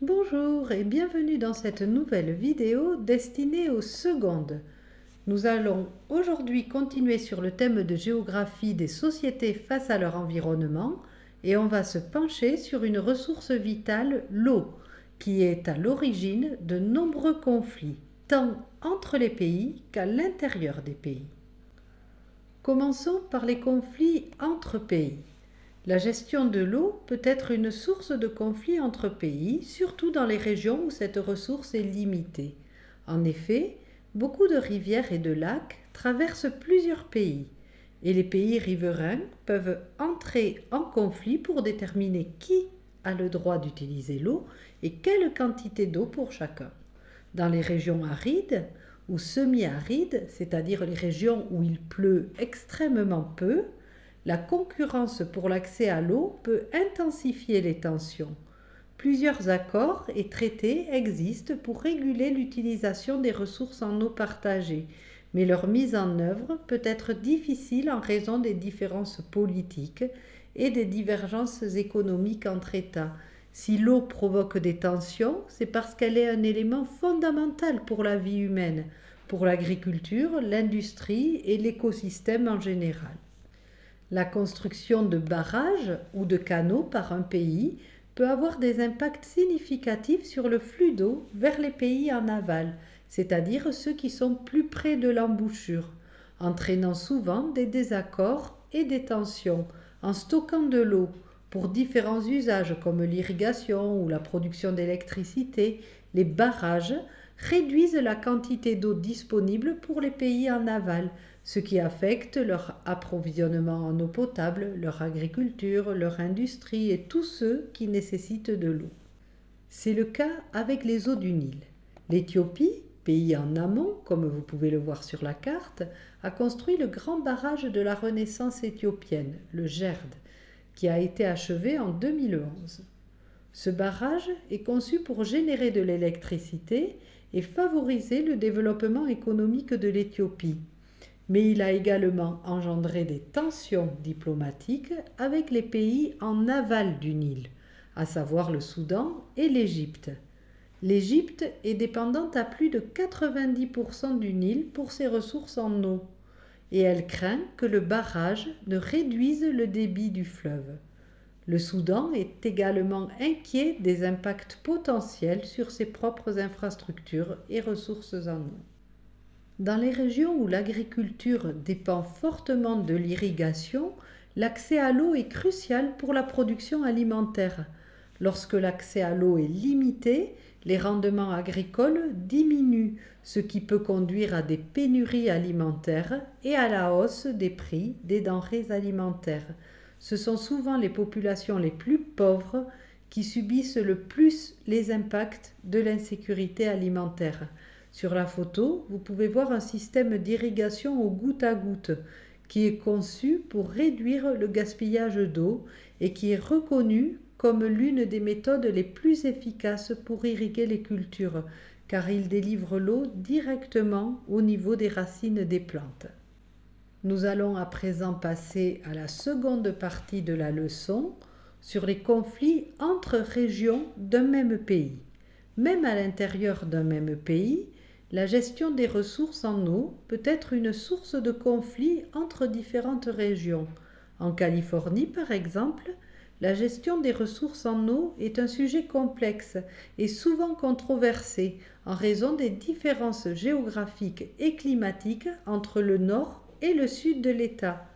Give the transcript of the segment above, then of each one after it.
Bonjour et bienvenue dans cette nouvelle vidéo destinée aux secondes. Nous allons aujourd'hui continuer sur le thème de géographie des sociétés face à leur environnement et on va se pencher sur une ressource vitale, l'eau, qui est à l'origine de nombreux conflits, tant entre les pays qu'à l'intérieur des pays. Commençons par les conflits entre pays. La gestion de l'eau peut être une source de conflits entre pays, surtout dans les régions où cette ressource est limitée. En effet, beaucoup de rivières et de lacs traversent plusieurs pays, et les pays riverains peuvent entrer en conflit pour déterminer qui a le droit d'utiliser l'eau et quelle quantité d'eau pour chacun. Dans les régions arides ou semi-arides, c'est-à-dire les régions où il pleut extrêmement peu, la concurrence pour l'accès à l'eau peut intensifier les tensions. Plusieurs accords et traités existent pour réguler l'utilisation des ressources en eau partagées, mais leur mise en œuvre peut être difficile en raison des différences politiques et des divergences économiques entre États. Si l'eau provoque des tensions, c'est parce qu'elle est un élément fondamental pour la vie humaine, pour l'agriculture, l'industrie et l'écosystème en général. La construction de barrages ou de canaux par un pays peut avoir des impacts significatifs sur le flux d'eau vers les pays en aval, c'est-à-dire ceux qui sont plus près de l'embouchure, entraînant souvent des désaccords et des tensions. En stockant de l'eau pour différents usages comme l'irrigation ou la production d'électricité, les barrages réduisent la quantité d'eau disponible pour les pays en aval, ce qui affecte leur approvisionnement en eau potable, leur agriculture, leur industrie et tous ceux qui nécessitent de l'eau. C'est le cas avec les eaux du Nil. L'Éthiopie, pays en amont, comme vous pouvez le voir sur la carte, a construit le grand barrage de la Renaissance éthiopienne, le GERD, qui a été achevé en 2011. Ce barrage est conçu pour générer de l'électricité et favoriser le développement économique de l'Éthiopie. Mais il a également engendré des tensions diplomatiques avec les pays en aval du Nil, à savoir le Soudan et l'Égypte. L'Égypte est dépendante à plus de 90% du Nil pour ses ressources en eau, et elle craint que le barrage ne réduise le débit du fleuve. Le Soudan est également inquiet des impacts potentiels sur ses propres infrastructures et ressources en eau. Dans les régions où l'agriculture dépend fortement de l'irrigation, l'accès à l'eau est crucial pour la production alimentaire. Lorsque l'accès à l'eau est limité, les rendements agricoles diminuent, ce qui peut conduire à des pénuries alimentaires et à la hausse des prix des denrées alimentaires. Ce sont souvent les populations les plus pauvres qui subissent le plus les impacts de l'insécurité alimentaire. Sur la photo, vous pouvez voir un système d'irrigation au goutte à goutte qui est conçu pour réduire le gaspillage d'eau et qui est reconnu comme l'une des méthodes les plus efficaces pour irriguer les cultures, car il délivre l'eau directement au niveau des racines des plantes. Nous allons à présent passer à la seconde partie de la leçon sur les conflits entre régions d'un même pays. Même à l'intérieur d'un même pays, la gestion des ressources en eau peut être une source de conflits entre différentes régions. En Californie, par exemple, la gestion des ressources en eau est un sujet complexe et souvent controversé en raison des différences géographiques et climatiques entre le nord et le sud de l'État.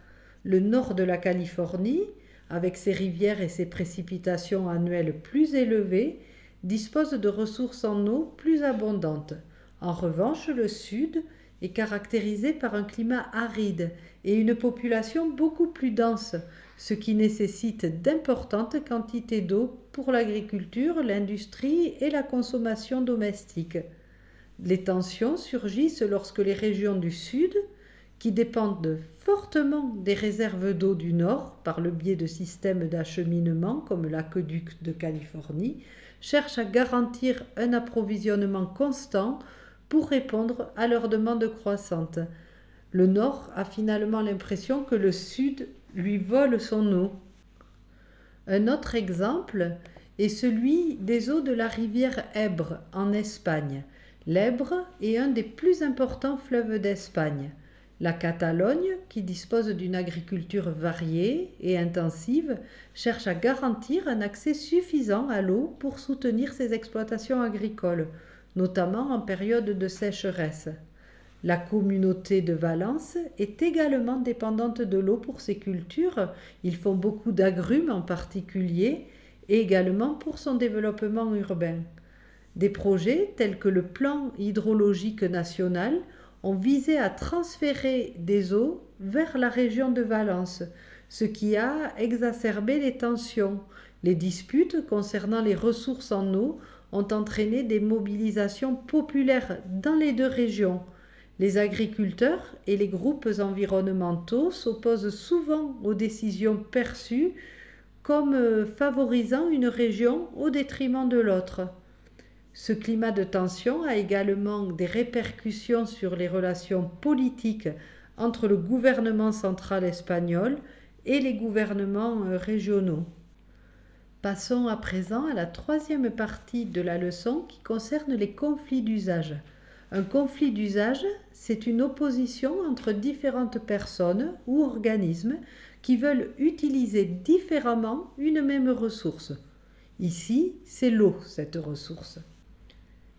Le nord de la Californie, avec ses rivières et ses précipitations annuelles plus élevées, dispose de ressources en eau plus abondantes. En revanche, le sud est caractérisé par un climat aride et une population beaucoup plus dense, ce qui nécessite d'importantes quantités d'eau pour l'agriculture, l'industrie et la consommation domestique. Les tensions surgissent lorsque les régions du sud, qui dépendent fortement des réserves d'eau du nord par le biais de systèmes d'acheminement comme l'aqueduc de Californie, cherchent à garantir un approvisionnement constant pour répondre à leurs demandes croissantes. Le nord a finalement l'impression que le sud lui vole son eau. Un autre exemple est celui des eaux de la rivière Ebre en Espagne. L'Ebre est un des plus importants fleuves d'Espagne. La Catalogne, qui dispose d'une agriculture variée et intensive, cherche à garantir un accès suffisant à l'eau pour soutenir ses exploitations agricoles, notamment en période de sécheresse. La communauté de Valence est également dépendante de l'eau pour ses cultures. Ils font beaucoup d'agrumes en particulier et également pour son développement urbain. Des projets tels que le plan hydrologique national ont visé à transférer des eaux vers la région de Valence, ce qui a exacerbé les tensions. Les disputes concernant les ressources en eau ont entraîné des mobilisations populaires dans les deux régions. Les agriculteurs et les groupes environnementaux s'opposent souvent aux décisions perçues comme favorisant une région au détriment de l'autre. Ce climat de tension a également des répercussions sur les relations politiques entre le gouvernement central espagnol et les gouvernements régionaux. Passons à présent à la troisième partie de la leçon qui concerne les conflits d'usage. Un conflit d'usage, c'est une opposition entre différentes personnes ou organismes qui veulent utiliser différemment une même ressource. Ici, c'est l'eau, cette ressource.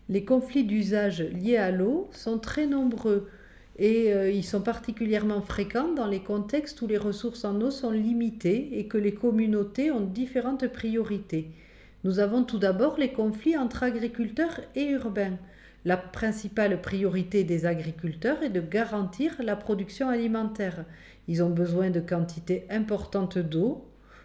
Les conflits d'usage liés à l'eau sont très nombreux et ils sont particulièrement fréquents dans les contextes où les ressources en eau sont limitées et que les communautés ont différentes priorités. Nous avons tout d'abord les conflits entre agriculteurs et urbains. La principale priorité des agriculteurs est de garantir la production alimentaire. Ils ont besoin de quantités importantes d'eau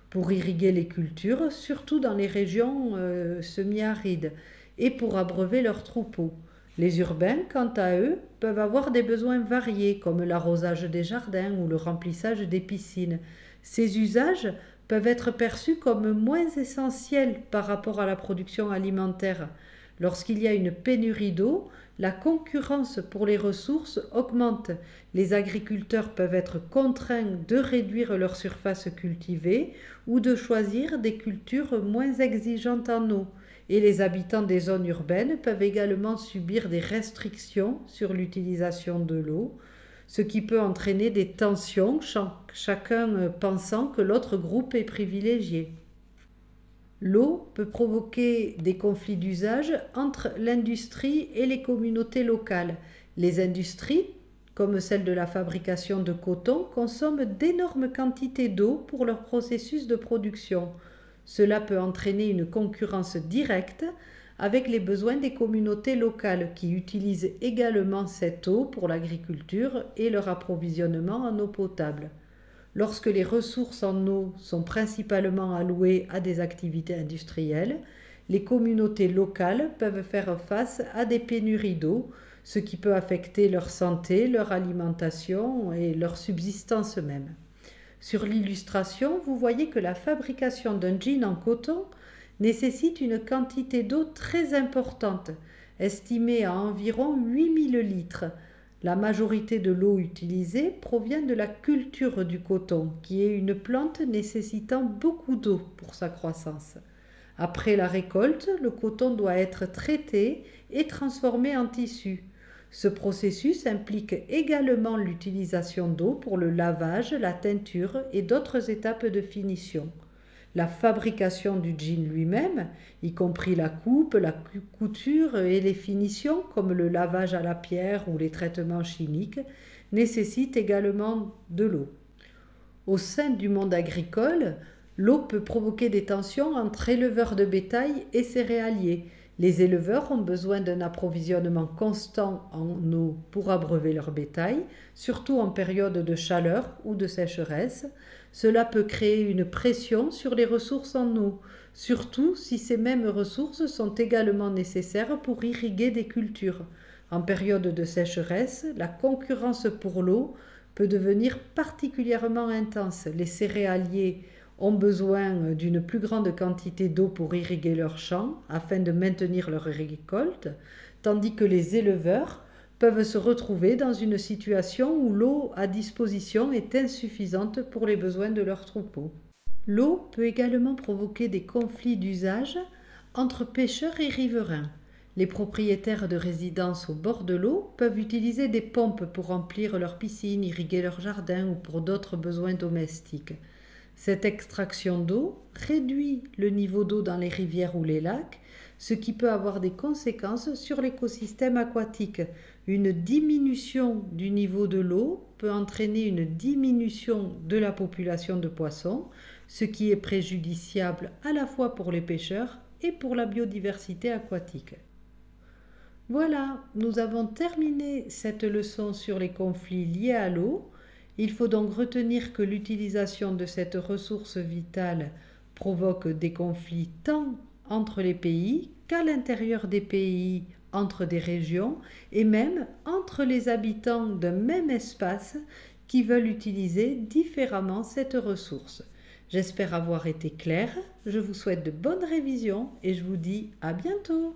pour irriguer les cultures, surtout dans les régions semi-arides, et pour abreuver leurs troupeaux. Les urbains, quant à eux, peuvent avoir des besoins variés, comme l'arrosage des jardins ou le remplissage des piscines. Ces usages peuvent être perçus comme moins essentiels par rapport à la production alimentaire. Lorsqu'il y a une pénurie d'eau, la concurrence pour les ressources augmente. Les agriculteurs peuvent être contraints de réduire leur surface cultivée ou de choisir des cultures moins exigeantes en eau. Et les habitants des zones urbaines peuvent également subir des restrictions sur l'utilisation de l'eau, ce qui peut entraîner des tensions, chacun pensant que l'autre groupe est privilégié. L'eau peut provoquer des conflits d'usage entre l'industrie et les communautés locales. Les industries, comme celle de la fabrication de coton, consomment d'énormes quantités d'eau pour leur processus de production. Cela peut entraîner une concurrence directe avec les besoins des communautés locales qui utilisent également cette eau pour l'agriculture et leur approvisionnement en eau potable. Lorsque les ressources en eau sont principalement allouées à des activités industrielles, les communautés locales peuvent faire face à des pénuries d'eau, ce qui peut affecter leur santé, leur alimentation et leur subsistance même. Sur l'illustration, vous voyez que la fabrication d'un jean en coton nécessite une quantité d'eau très importante, estimée à environ 8000 litres. La majorité de l'eau utilisée provient de la culture du coton, qui est une plante nécessitant beaucoup d'eau pour sa croissance. Après la récolte, le coton doit être traité et transformé en tissu. Ce processus implique également l'utilisation d'eau pour le lavage, la teinture et d'autres étapes de finition. La fabrication du jean lui-même, y compris la coupe, la couture et les finitions comme le lavage à la pierre ou les traitements chimiques, nécessite également de l'eau. Au sein du monde agricole, l'eau peut provoquer des tensions entre éleveurs de bétail et céréaliers. Les éleveurs ont besoin d'un approvisionnement constant en eau pour abreuver leur bétail, surtout en période de chaleur ou de sécheresse. Cela peut créer une pression sur les ressources en eau, surtout si ces mêmes ressources sont également nécessaires pour irriguer des cultures. En période de sécheresse, la concurrence pour l'eau peut devenir particulièrement intense. Les céréaliers ont besoin d'une plus grande quantité d'eau pour irriguer leurs champs afin de maintenir leur récolte, tandis que les éleveurs peuvent se retrouver dans une situation où l'eau à disposition est insuffisante pour les besoins de leurs troupeaux. L'eau peut également provoquer des conflits d'usage entre pêcheurs et riverains. Les propriétaires de résidences au bord de l'eau peuvent utiliser des pompes pour remplir leurs piscines, irriguer leurs jardins ou pour d'autres besoins domestiques. Cette extraction d'eau réduit le niveau d'eau dans les rivières ou les lacs, ce qui peut avoir des conséquences sur l'écosystème aquatique. Une diminution du niveau de l'eau peut entraîner une diminution de la population de poissons, ce qui est préjudiciable à la fois pour les pêcheurs et pour la biodiversité aquatique. Voilà, nous avons terminé cette leçon sur les conflits liés à l'eau. Il faut donc retenir que l'utilisation de cette ressource vitale provoque des conflits tant entre les pays qu'à l'intérieur des pays, entre des régions et même entre les habitants d'un même espace qui veulent utiliser différemment cette ressource. J'espère avoir été claire, je vous souhaite de bonnes révisions et je vous dis à bientôt.